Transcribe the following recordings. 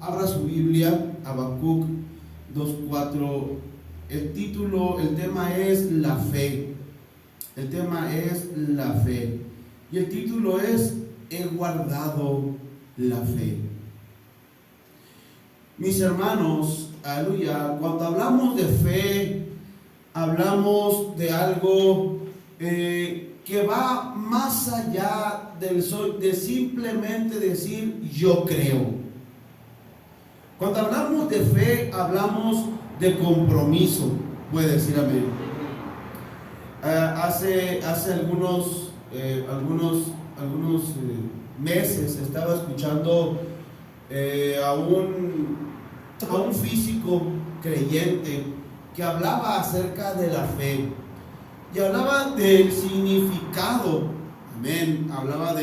Abra su Biblia, Habacuc 2:4. El tema es la fe. El tema es la fe. Y el título es: He guardado la fe. Mis hermanos, aleluya, cuando hablamos de fe, hablamos de algo que va más allá de simplemente decir yo creo. Cuando hablamos de fe, hablamos de compromiso. Puede decir amén. Hace algunos meses estaba escuchando a un físico creyente que hablaba acerca de la fe y hablaba del significado. Amén. Hablaba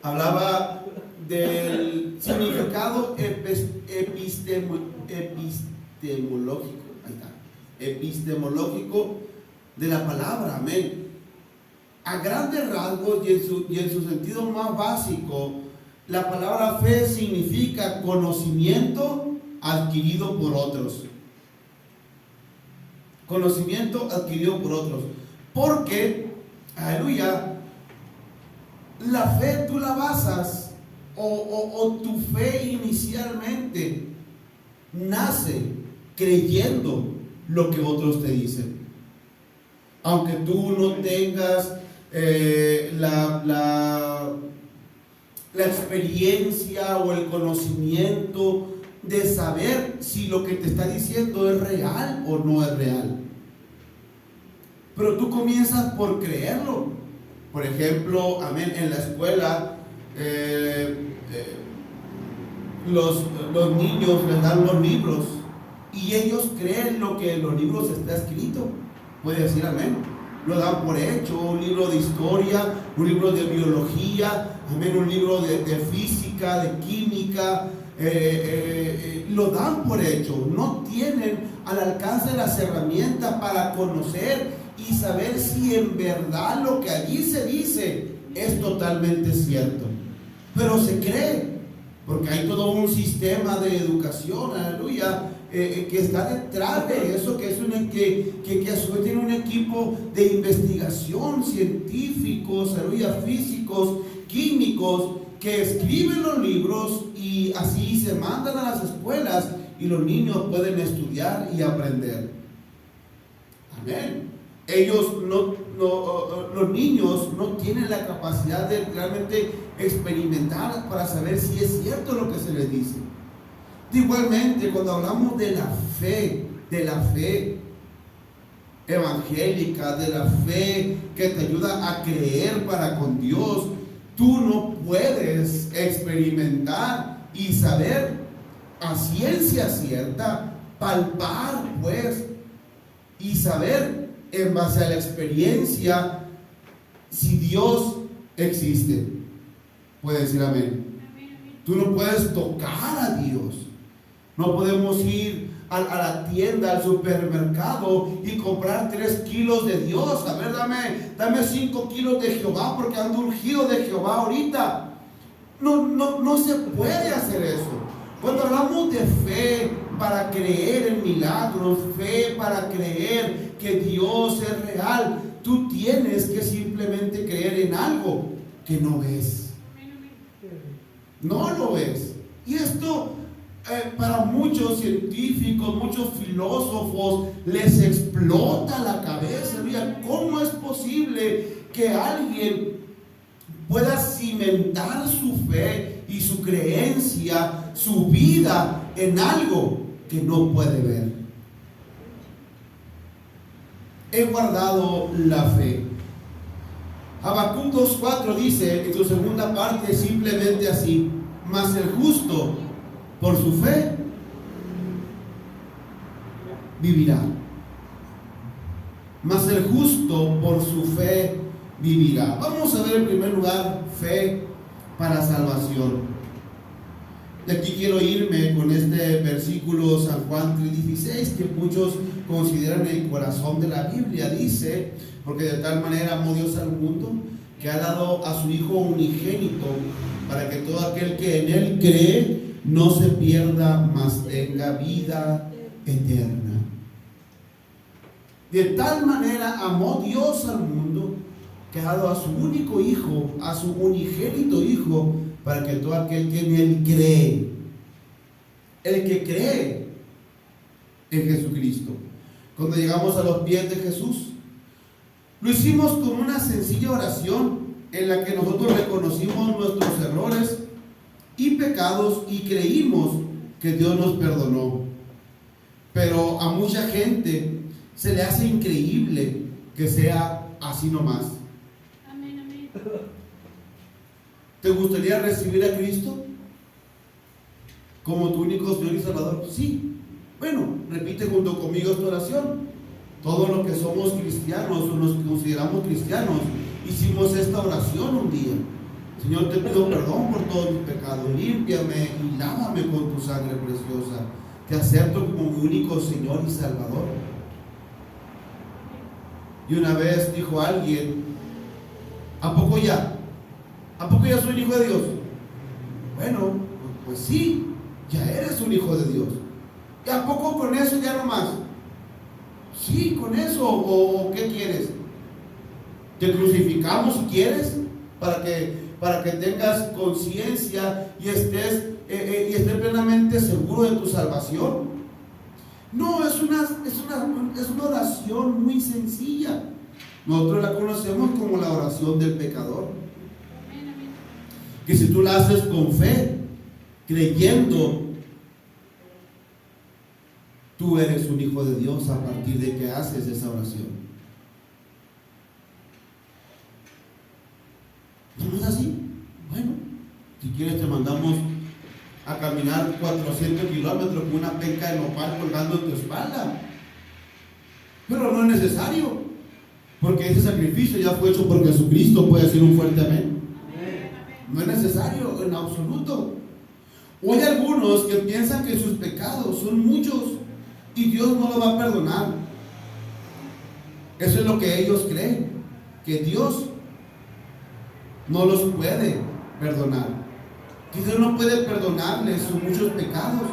hablaba del significado epistemológico. Ahí está. Epistemológico de la palabra. Amén. A grandes rasgos y en su sentido más básico, la palabra fe significa conocimiento adquirido por otros. Conocimiento adquirido por otros. Porque, aleluya, la fe tú la basas o tu fe inicialmente nace creyendo lo que otros te dicen. Aunque tú no tengas la experiencia o el conocimiento de saber si lo que te está diciendo es real o no es real. Pero tú comienzas por creerlo. Por ejemplo, amén, en la escuela los niños les dan los libros y ellos creen lo que en los libros está escrito. Puede decir amén. Lo dan por hecho. Un libro de historia, un libro de biología, amén, un libro de física, de química, lo dan por hecho. No tienen al alcance las herramientas para conocer y saber si en verdad lo que allí se dice es totalmente cierto. Pero se cree, porque hay todo un sistema de educación, aleluya, que está detrás de eso, que a su vez tiene un equipo de investigación, científicos, aleluya, físicos, químicos, que escriben los libros y así se mandan a las escuelas y los niños pueden estudiar y aprender. Amén. Los niños no tienen la capacidad de realmente experimentar para saber si es cierto lo que se les dice. Igualmente, cuando hablamos de la fe evangélica, de la fe que te ayuda a creer para con Dios, tú no puedes experimentar y saber a ciencia cierta, palpar pues, y saber en base a la experiencia si Dios existe. Puede decir amén. Tú no puedes tocar a Dios. No podemos ir a la tienda, al supermercado y comprar 3 kilos de Dios. A ver, dame 5 kilos de Jehová porque ando ungido de Jehová ahorita. No se puede hacer eso. Cuando hablamos de fe para creer en milagros, fe para creer que Dios es real, tú tienes que simplemente creer en algo que no ves. No lo ves. Y esto para muchos científicos, muchos filósofos les explota la cabeza. Mira, ¿cómo es posible que alguien pueda cimentar su fe y su creencia, su vida en algo que no puede ver? He guardado la fe. Habacuc 2:4 dice en su segunda parte simplemente así: mas el justo por su fe vivirá. Mas el justo por su fe vivirá. Vamos a ver en primer lugar fe para salvación. De aquí quiero irme con este versículo San Juan 3:16, que muchos consideran el corazón de la Biblia. Dice: porque de tal manera amó Dios al mundo que ha dado a su Hijo unigénito para que todo aquel que en Él cree no se pierda, mas tenga vida eterna. De tal manera amó Dios al mundo, que ha dado a su único Hijo, a su unigénito Hijo, para que todo aquel que en Él cree, el que cree en Jesucristo. Cuando llegamos a los pies de Jesús, lo hicimos con una sencilla oración en la que nosotros reconocimos nuestros errores y pecados y creímos que Dios nos perdonó. Pero a mucha gente se le hace increíble que sea así nomás. Amén, amén. ¿Te gustaría recibir a Cristo como tu único Señor y Salvador? Sí. Bueno, repite junto conmigo esta oración. Todos los que somos cristianos o nos consideramos cristianos, hicimos esta oración un día. Señor, te pido perdón por todos mis pecados. Límpiame y lávame con tu sangre preciosa. Te acepto como mi único Señor y Salvador. Y una vez dijo alguien: ¿a poco ya? ¿A poco ya soy un hijo de Dios? Bueno, pues sí, ya eres un hijo de Dios. ¿Y a poco con eso ya no más? Sí, con eso. ¿O qué quieres? ¿Te crucificamos si quieres? Para que tengas conciencia y estés plenamente seguro de tu salvación. No, es una oración muy sencilla. Nosotros la conocemos como la oración del pecador. Que si tú la haces con fe, creyendo, tú eres un hijo de Dios a partir de que haces esa oración. ¿No es así? Bueno, si quieres te mandamos a caminar 400 kilómetros con una penca de nopal colgando en tu espalda. Pero no es necesario, porque ese sacrificio ya fue hecho por Jesucristo. Puede decir un fuerte amén. No es necesario en absoluto. O hay algunos que piensan que sus pecados son muchos y Dios no los va a perdonar. Eso es lo que ellos creen, que Dios no los puede perdonar, que Dios no puede perdonarles sus muchos pecados.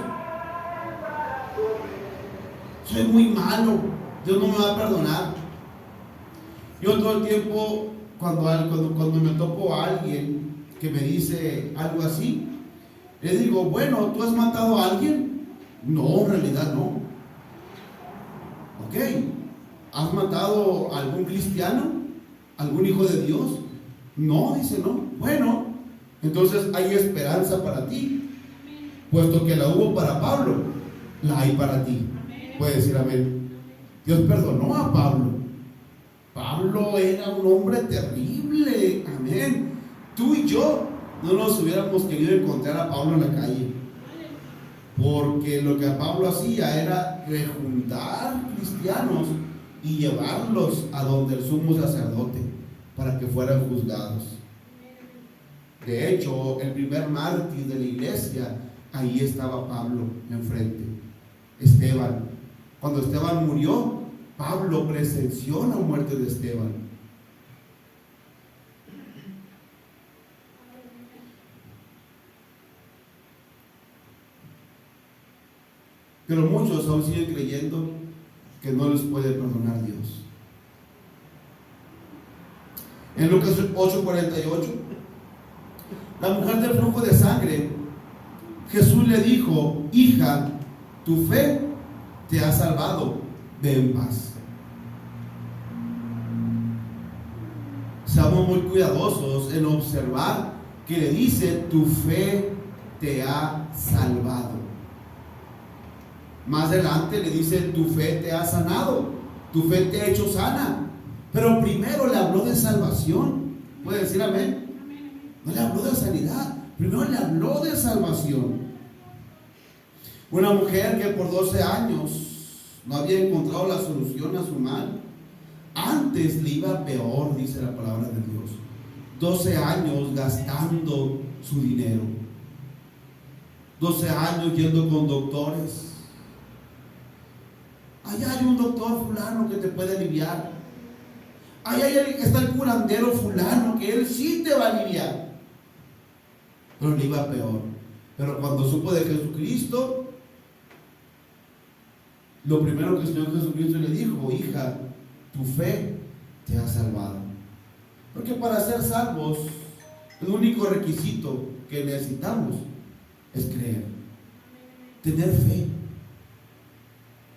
Soy muy malo, Dios no me va a perdonar. Yo todo el tiempo, cuando me topo a alguien que me dice algo así, le digo: bueno, ¿tú has matado a alguien? No, en realidad no. Ok, ¿has matado a algún cristiano? ¿Algún hijo de Dios? No, dice, no. Bueno, entonces hay esperanza para ti, puesto que la hubo para Pablo, la hay para ti. Puedes decir amén. Dios perdonó a Pablo. Pablo era un hombre terrible, amén. Tú y yo no nos hubiéramos querido encontrar a Pablo en la calle, porque lo que a Pablo hacía era rejuntar cristianos y llevarlos a donde el sumo sacerdote para que fueran juzgados. De hecho, el primer mártir de la iglesia, ahí estaba Pablo enfrente, Esteban. Cuando Esteban murió, Pablo presenció la muerte de Esteban. Pero muchos aún siguen creyendo que no les puede perdonar Dios. En Lucas 8:48, la mujer del flujo de sangre, Jesús le dijo: hija, tu fe te ha salvado, ve en paz. Seamos muy cuidadosos en observar que le dice: tu fe te ha salvado. Más adelante le dice: tu fe te ha sanado, tu fe te ha hecho sana. Pero primero le habló de salvación. ¿Puede decir amén? No le habló de sanidad, primero le habló de salvación. Una mujer que por 12 años no había encontrado la solución a su mal, antes le iba peor, dice la palabra de Dios. 12 años gastando su dinero, 12 años yendo con doctores. Allá hay un doctor fulano que te puede aliviar. Allá está el curandero fulano que él sí te va a aliviar. pero le iba peor. Pero cuando supo de Jesucristo, lo primero que el Señor Jesucristo le dijo: hija, tu fe te ha salvado. Porque para ser salvos, el único requisito que necesitamos es creer, tener fe,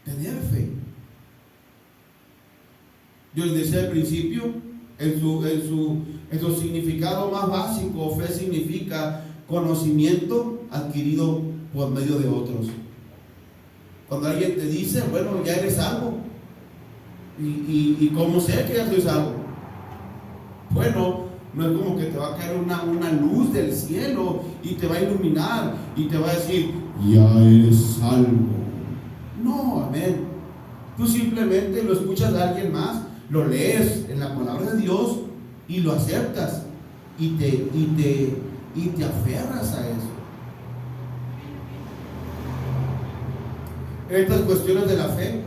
tener fe. Yo les decía al principio, en su significado más básico, fe significa conocimiento adquirido por medio de otros. Cuando alguien te dice: bueno, ya eres salvo, y ¿cómo sé que ya soy salvo? Bueno, no es como que te va a caer una luz del cielo y te va a iluminar y te va a decir: ya eres salvo. No, amén. Tú simplemente lo escuchas de alguien más, lo lees en la palabra de Dios y lo aceptas y te aferras a eso. Estas cuestiones de la fe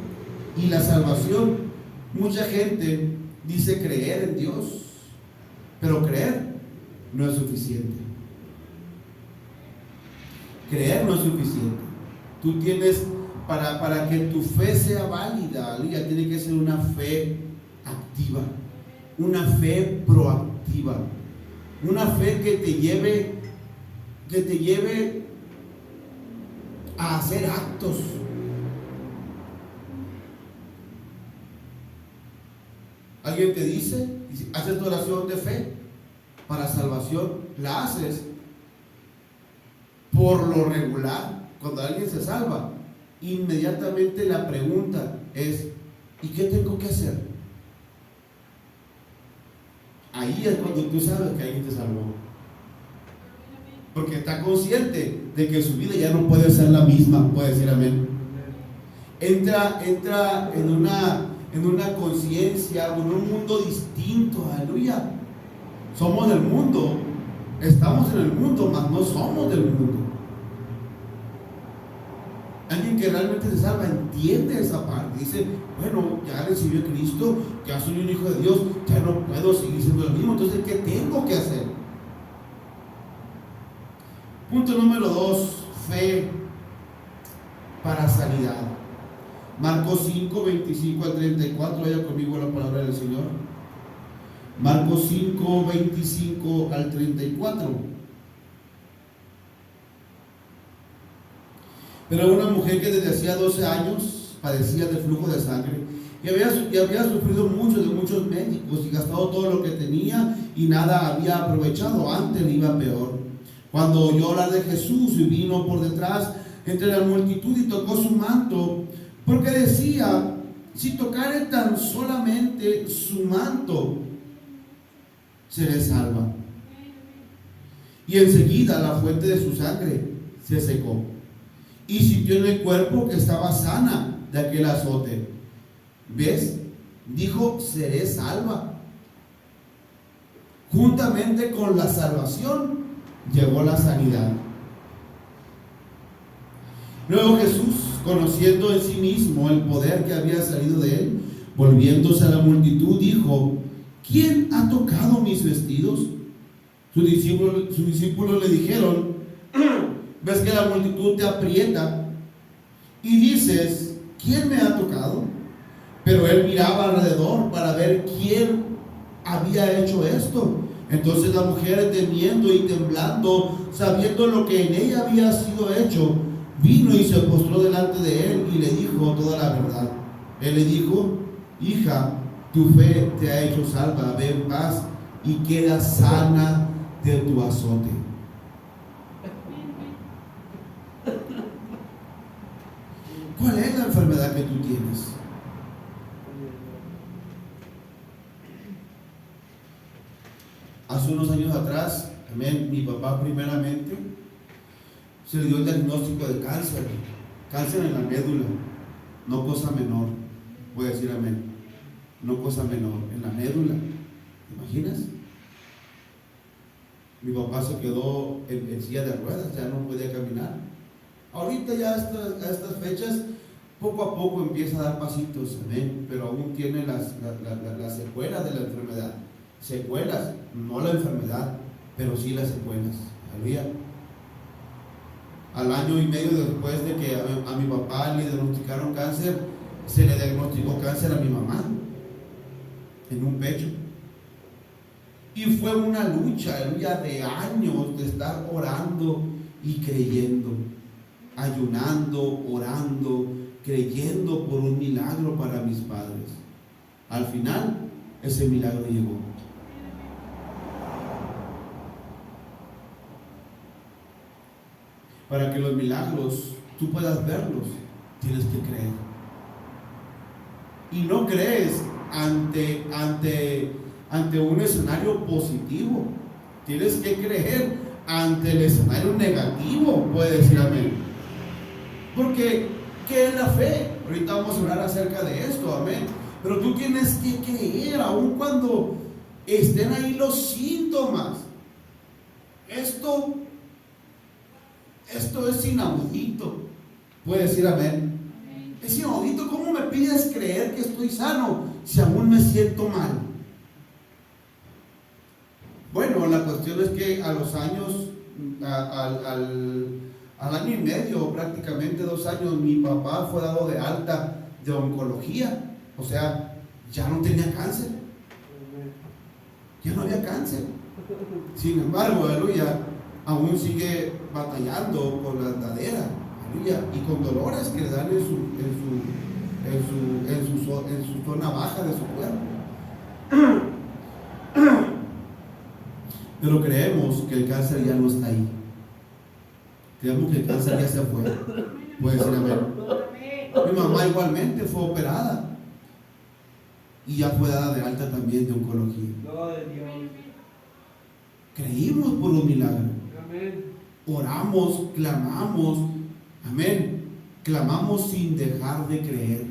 y la salvación, mucha gente dice creer en Dios, pero creer no es suficiente. Creer no es suficiente. Tú tienes, para que tu fe sea válida, aleluya, tiene que ser una fe activa, una fe proactiva, una fe que te lleve a hacer actos. Alguien te dice, haces tu oración de fe para salvación, la haces. Por lo regular, cuando alguien se salva, inmediatamente la pregunta es: ¿y qué tengo que hacer? Ahí es cuando tú sabes que alguien te salvó, porque está consciente de que su vida ya no puede ser la misma. Puede decir amén. Entra en una conciencia, en un mundo distinto. Aleluya. Somos del mundo, estamos en el mundo, mas no somos del mundo. Alguien que realmente se salva entiende esa parte. Dice: bueno, ya recibí a Cristo, ya soy un hijo de Dios, ya no puedo seguir siendo el mismo. Entonces, ¿qué tengo que hacer? Punto número 2, fe para sanidad. Marcos 5, 25 al 34, vaya conmigo la palabra del Señor. Marcos 5, 25 al 34. Pero una mujer que desde hacía 12 años padecía de flujo de sangre y había sufrido mucho de muchos médicos y gastado todo lo que tenía y nada había aprovechado, antes le iba peor. Cuando oyó hablar de Jesús y vino por detrás entre la multitud y tocó su manto, porque decía: si tocare tan solamente su manto, seré salva. Y enseguida la fuente de su sangre se secó, y sintió en el cuerpo que estaba sana de aquel azote. ¿Ves? Dijo: seré salva. Juntamente con la salvación llegó la sanidad. Luego Jesús, conociendo en sí mismo el poder que había salido de él, volviéndose a la multitud, dijo: ¿quién ha tocado mis vestidos? Sus discípulos le dijeron: ves que la multitud te aprieta y dices: ¿quién me ha tocado? Pero él miraba alrededor para ver quién había hecho esto. Entonces la mujer, temiendo y temblando, sabiendo lo que en ella había sido hecho, vino y se postró delante de él y le dijo toda la verdad. Él le dijo: hija, tu fe te ha hecho salva, ve en paz y queda sana de tu azote. ¿Cuál es la enfermedad que tú tienes? Hace unos años atrás, amén, mi papá primeramente se le dio el diagnóstico de cáncer en la médula, no cosa menor. Voy a decir amén, no cosa menor, en la médula. ¿Te imaginas? Mi papá se quedó en silla de ruedas, ya no podía caminar. Ahorita ya a estas fechas, poco a poco empieza a dar pasitos, amén, pero aún tiene las secuelas de la enfermedad. Secuelas, no la enfermedad, pero sí las secuelas. Aleluya. Al año y medio después de que a mi papá le diagnosticaron cáncer, se le diagnosticó cáncer a mi mamá en un pecho. Y fue una lucha, aleluya, de años de estar orando y creyendo, ayunando, orando, creyendo por un milagro para mis padres. Al final, ese milagro llegó. Para que los milagros tú puedas verlos, tienes que creer. Y no crees ante un escenario positivo. Tienes que creer ante el escenario negativo. Puede decir amén. Porque, ¿qué es la fe? Ahorita vamos a hablar acerca de esto, amén. Pero tú tienes que creer, aun cuando estén ahí los síntomas. Esto es inaudito. Puede decir amén. Es inaudito. ¿Cómo me pides creer que estoy sano si aún me siento mal? Bueno, la cuestión es que a los años, al año y medio, prácticamente 2 años, mi papá fue dado de alta de oncología. O sea, ya no tenía cáncer. Ya no había cáncer. Sin embargo, aleluya, aún sigue batallando con la andadera, aleluya, y con dolores que le dan en su zona baja de su cuerpo. Pero creemos que el cáncer ya no está ahí. Creemos que el cáncer ya se fue. Puede decir amén. Mi mamá igualmente fue operada y ya fue dada de alta también de oncología. Creímos por un milagro. Oramos, clamamos, amén. Clamamos sin dejar de creer.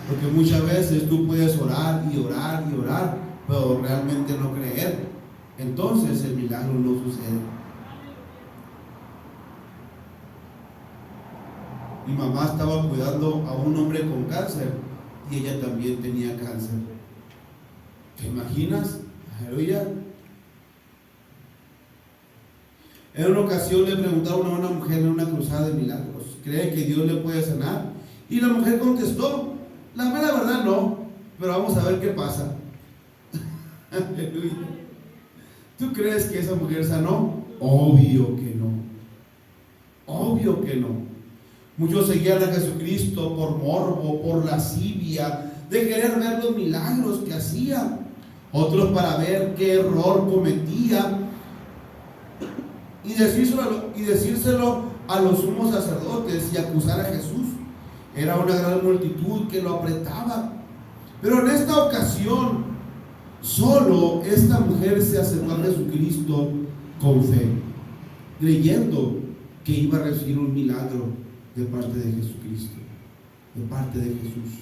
Porque muchas veces tú puedes orar y orar y orar, pero realmente no creer. Entonces el milagro no sucede. Mi mamá estaba cuidando a un hombre con cáncer y ella también tenía cáncer. ¿Te imaginas? Aleluya. En una ocasión le preguntaron a una mujer en una cruzada de milagros: ¿cree que Dios le puede sanar? Y la mujer contestó: la verdad no, pero vamos a ver qué pasa. Aleluya. ¿Tú crees que esa mujer sanó? Obvio que no. Obvio que no. Muchos seguían a Jesucristo por morbo, por lascivia, de querer ver los milagros que hacía. Otros para ver qué error cometía y decírselo a los sumos sacerdotes y acusar a Jesús. Era una gran multitud que lo apretaba. Pero en esta ocasión, solo esta mujer se acercó a Jesucristo con fe, creyendo que iba a recibir un milagro de parte de Jesucristo, de parte de Jesús.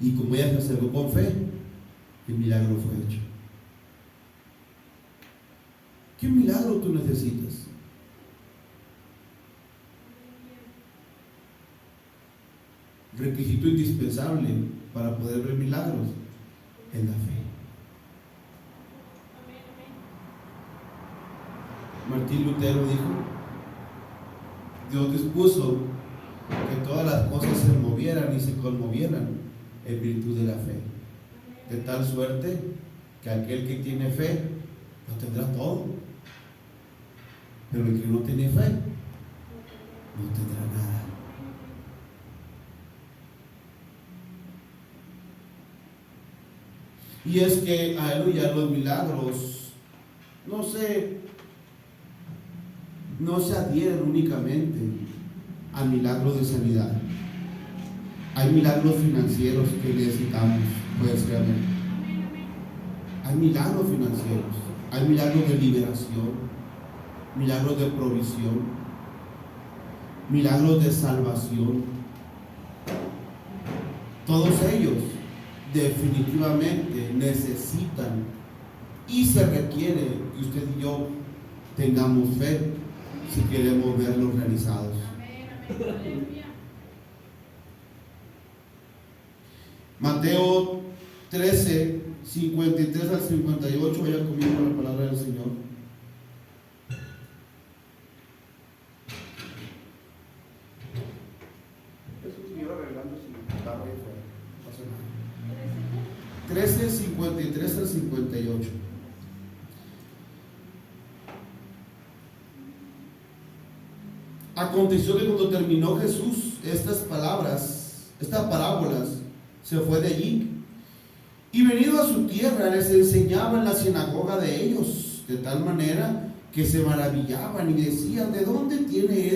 Y como ella se acercó con fe, el milagro fue hecho. ¿Qué milagro tú necesitas? Requisito indispensable para poder ver milagros es la fe. Martín Lutero dijo: Dios dispuso que todas las cosas se movieran y se conmovieran en virtud de la fe, de tal suerte que aquel que tiene fe lo tendrá todo, pero el que no tiene fe no tendrá nada. Y es que, aleluya, los milagros no se adhieren únicamente a milagros de sanidad. Hay milagros financieros que necesitamos, puede ser amén. Hay milagros financieros, hay milagros de liberación, milagros de provisión, milagros de salvación. Todos ellos definitivamente necesitan y se requiere que usted y yo tengamos fe si queremos verlos realizados. Mateo 13, 53 al 58, vaya conmigo la palabra del Señor. Es un señor arreglando su guitarra ahí afuera, no pasa nada. 13, 53 al 58. Aconteció que cuando terminó Jesús estas parábolas, se fue de allí y venido a su tierra les enseñaba en la sinagoga de ellos, de tal manera que se maravillaban y decían: ¿de dónde tiene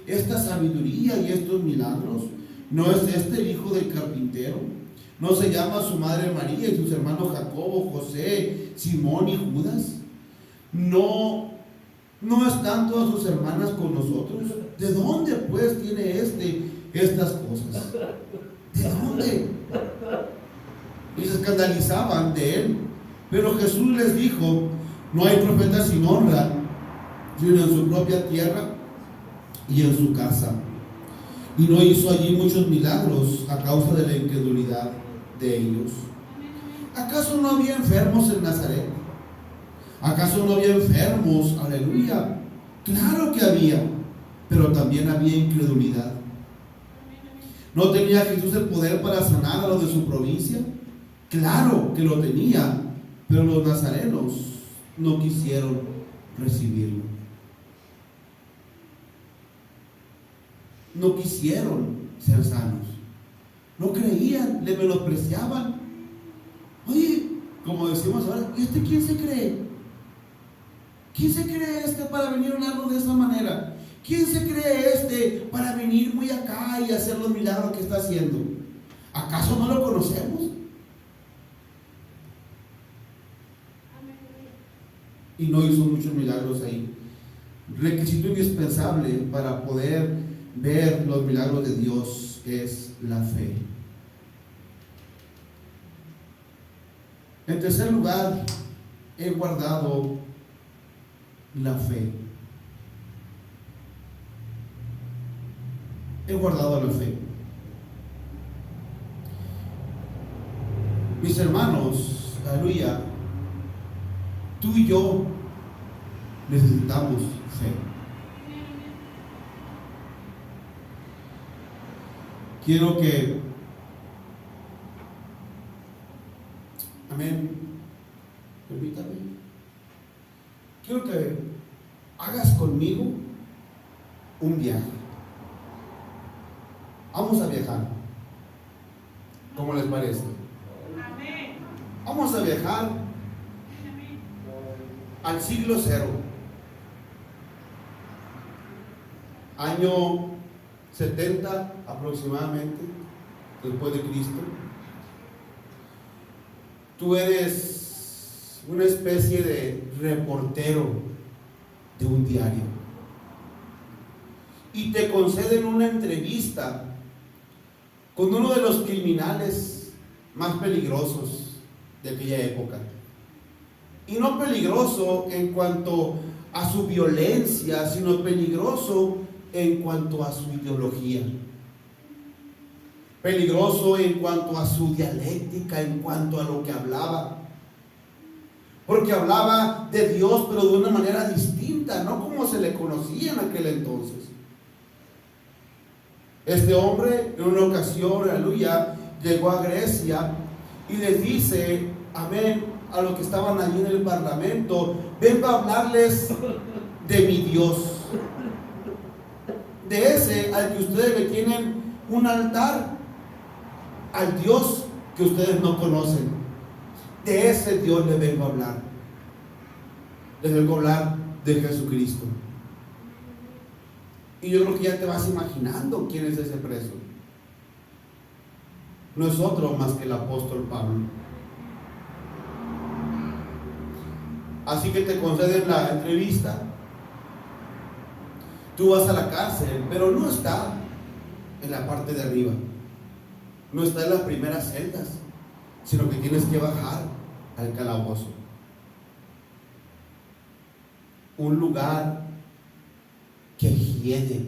esta sabiduría y estos milagros? ¿No es este el hijo del carpintero? ¿No se llama su madre María y sus hermanos Jacobo, José, Simón y Judas? ¿No están todas sus hermanas con nosotros? ¿De dónde pues tiene estas cosas? ¿De dónde? Y se escandalizaban de él. Pero Jesús les dijo: no hay profeta sin honra, sino en su propia tierra y en su casa. Y no hizo allí muchos milagros a causa de la incredulidad de ellos. ¿Acaso no había enfermos en Nazaret? ¿Acaso no había enfermos? Aleluya. Claro que había, pero también había incredulidad. ¿No tenía Jesús el poder para sanar a los de su provincia? Claro que lo tenía, pero los nazarenos no quisieron recibirlo. No quisieron ser sanos. No creían, le menospreciaban. Oye, como decimos ahora, ¿y este quién se cree? ¿Quién se cree para venir a hablarnos de esa manera? ¿Quién se cree para venir muy acá y hacer los milagros que está haciendo? ¿Acaso no lo conocemos? Y no hizo muchos milagros ahí. Requisito indispensable para poder ver los milagros de Dios es la fe. En tercer lugar, he guardado la fe. He guardado la fe. Mis hermanos, aleluya, tú y yo necesitamos fe. Quiero que, amén, permítame, quiero que hagas conmigo un viaje. Vamos a viajar. ¿Cómo les parece? Amén. Vamos a viajar al siglo 0, año 70 aproximadamente después de Cristo. Tú eres una especie de reportero de un diario y te conceden una entrevista con uno de los criminales más peligrosos de aquella época. Y no peligroso en cuanto a su violencia, sino peligroso en cuanto a su ideología. Peligroso en cuanto a su dialéctica, en cuanto a lo que hablaba. Porque hablaba de Dios, pero de una manera distinta, no como se le conocía en aquel entonces. Este hombre en una ocasión, aleluya, llegó a Grecia y les dice, amén, a los que estaban allí en el parlamento: vengo a hablarles de mi Dios, de ese al que ustedes le tienen un altar, al Dios que ustedes no conocen. De ese Dios les vengo a hablar. Les vengo a hablar de Jesucristo. Y yo creo que ya te vas imaginando quién es ese preso. No es otro más que el apóstol Pablo. Así que te conceden la entrevista. Tú vas a la cárcel, pero no está en la parte de arriba. No está en las primeras celdas, sino que tienes que bajar al calabozo. Un lugar que hiede.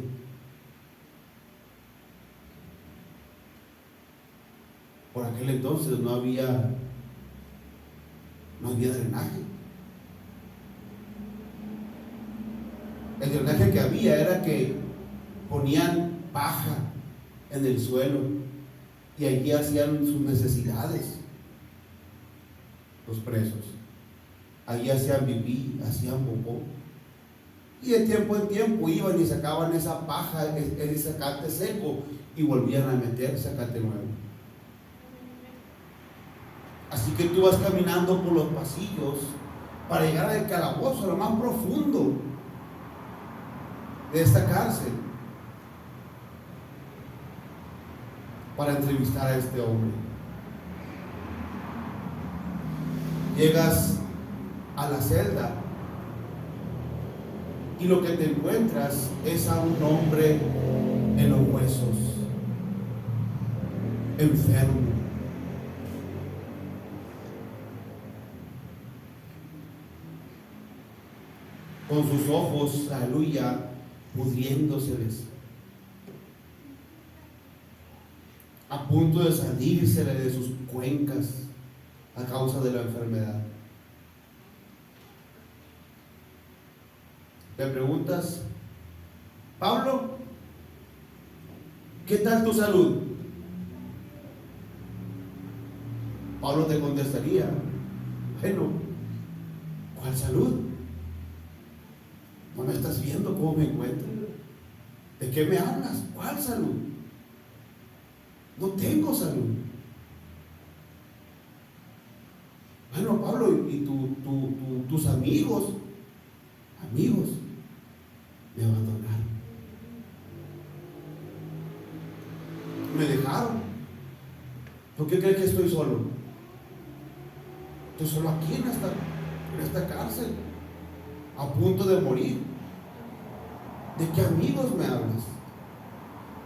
Por aquel entonces no había no había drenaje. El drenaje que había era que ponían paja en el suelo y allí hacían sus necesidades los presos. Allí hacían pipí, hacían popó, y de tiempo en tiempo iban y sacaban esa paja, ese zacate seco, y volvían a meter zacate nuevo. Así que tú vas caminando por los pasillos para llegar al calabozo, a lo más profundo de esta cárcel, para entrevistar a este hombre. Llegas a la celda y lo que te encuentras es a un hombre en los huesos, enfermo, con sus ojos, aleluya, pudriéndoseles, a punto de salírsele de sus cuencas a causa de la enfermedad. Te preguntas, Pablo, ¿qué tal tu salud? Pablo te contestaría, bueno, ¿cuál salud? ¿No me estás viendo cómo me encuentro? ¿De qué me hablas? ¿Cuál salud? No tengo salud. Bueno, Pablo, ¿y tus amigos me abandonaron? Me dejaron. ¿Por qué crees que estoy solo? Estoy solo aquí en esta cárcel, a punto de morir. ¿De qué amigos me hablas?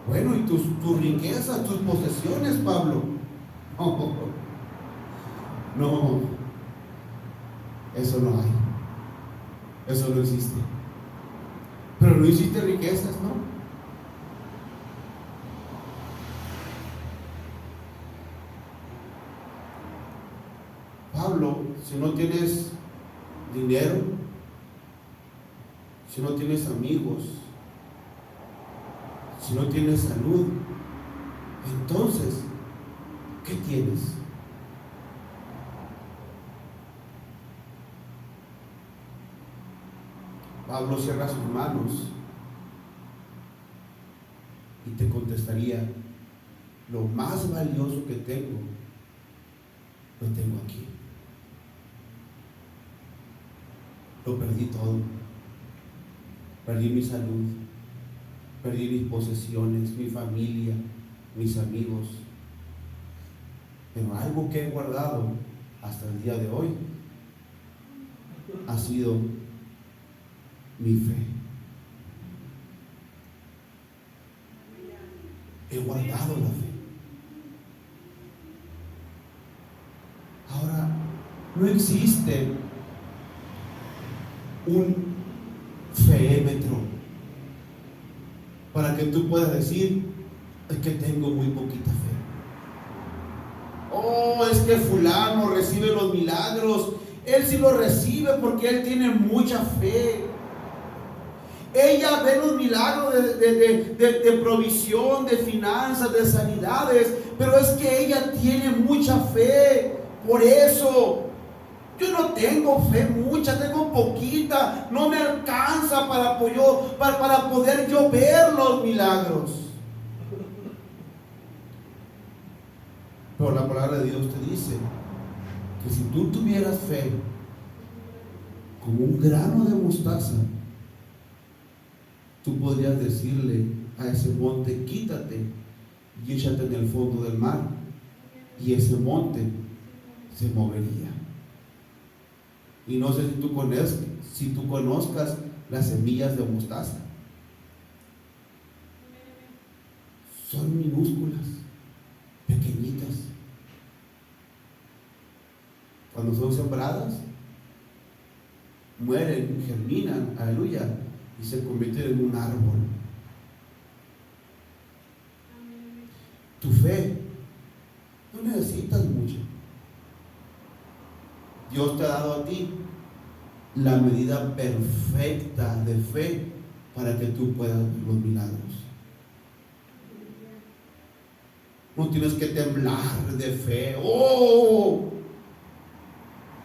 Bueno, ¿y tus riquezas, tus posesiones, Pablo? No, eso no hay. Eso no existe. Pero no existe riquezas, ¿no? Pablo, si no tienes dinero, si no tienes amigos, si no tienes salud, entonces, ¿qué tienes? Pablo cierra sus manos y te contestaría, lo más valioso que tengo, lo tengo aquí. Lo perdí todo. Perdí mi salud, perdí mis posesiones, mi familia, mis amigos. Pero algo que he guardado hasta el día de hoy ha sido mi fe. He guardado la fe. Ahora, no existe un feémetro para que tú puedas decir, es que tengo muy poquita fe. Oh, es que fulano recibe los milagros. Él sí los recibe porque él tiene mucha fe. Ella ve los milagros de provisión, de finanzas, de sanidades, pero es que ella tiene mucha fe. Por eso yo no tengo fe mucha, tengo poquita, no me alcanza para poder yo ver los milagros. Pero la palabra de Dios te dice que si tú tuvieras fe como un grano de mostaza, tú podrías decirle a ese monte, quítate y échate en el fondo del mar, y ese monte se movería. Y no sé si tú conozcas las semillas de mostaza. Son minúsculas, pequeñitas. Cuando son sembradas, mueren, germinan, aleluya, y se convierten en un árbol. Tu fe no necesitas mucho. Dios te ha dado a ti la medida perfecta de fe para que tú puedas ver los milagros. No tienes que temblar de fe. ¡Oh!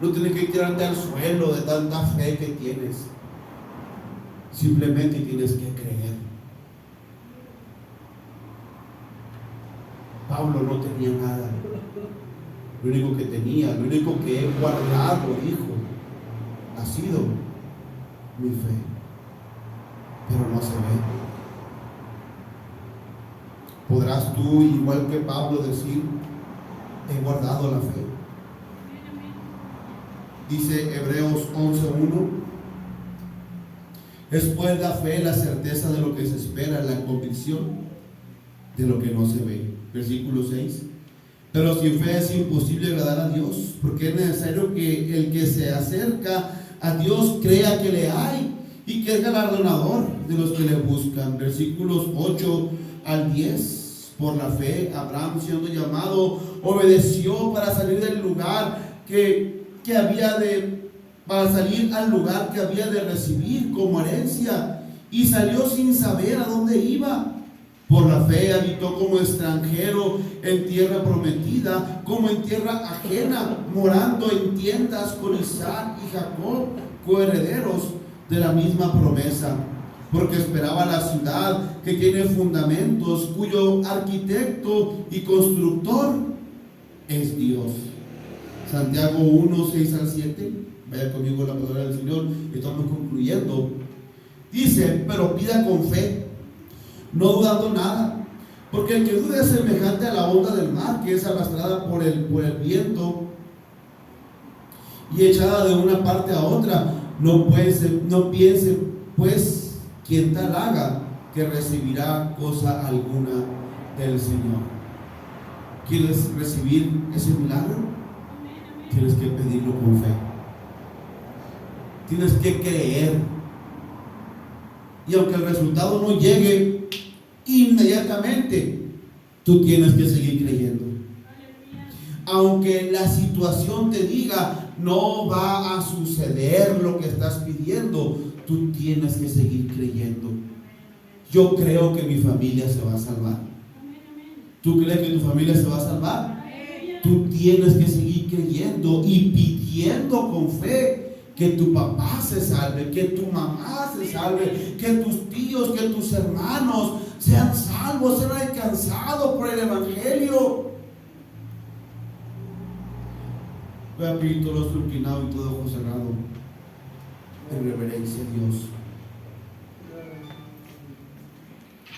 No tienes que tirarte al suelo de tanta fe que tienes. Simplemente tienes que creer. Pablo no tenía nada. Lo único que tenía, lo único que he guardado, dijo, ha sido mi fe. Pero no se ve. ¿Podrás tú, igual que Pablo, decir, he guardado la fe? Dice Hebreos 11:1, es pues la fe la certeza de lo que se espera, la convicción de lo que no se ve. Versículo 6, pero sin fe es imposible agradar a Dios, porque es necesario que el que se acerca a Dios crea que le hay y que es galardonador de los que le buscan. Versículos 8 al 10, por la fe Abraham, siendo llamado, obedeció para salir del lugar para salir al lugar que había de recibir como herencia, y salió sin saber a dónde iba. Por la fe habitó como extranjero en tierra prometida, como en tierra ajena, morando en tiendas con Isaac y Jacob, coherederos de la misma promesa, porque esperaba la ciudad que tiene fundamentos, cuyo arquitecto y constructor es Dios. Santiago 1, 6 al 7. Vaya conmigo la palabra del Señor, estamos concluyendo. Dice, pero pida con fe, no dudando nada, porque el que duda es semejante a la onda del mar, que es arrastrada por el viento y echada de una parte a otra. No piense pues quien tal haga que recibirá cosa alguna del Señor. ¿Quieres recibir ese milagro? Tienes que pedirlo con fe. Tienes que creer. Y aunque el resultado no llegue inmediatamente, tú tienes que seguir creyendo. Aunque la situación te diga, no va a suceder lo que estás pidiendo, tú tienes que seguir creyendo. Yo creo que mi familia se va a salvar. ¿Tú crees que tu familia se va a salvar? Tú tienes que seguir creyendo y pidiendo con fe que tu papá se salve, que tu mamá se salve, que tus tíos, que tus hermanos sean salvos, sean alcanzados por el Evangelio. Voy a pedir todos los inclinados y todo ojo cerrado en reverencia a Dios.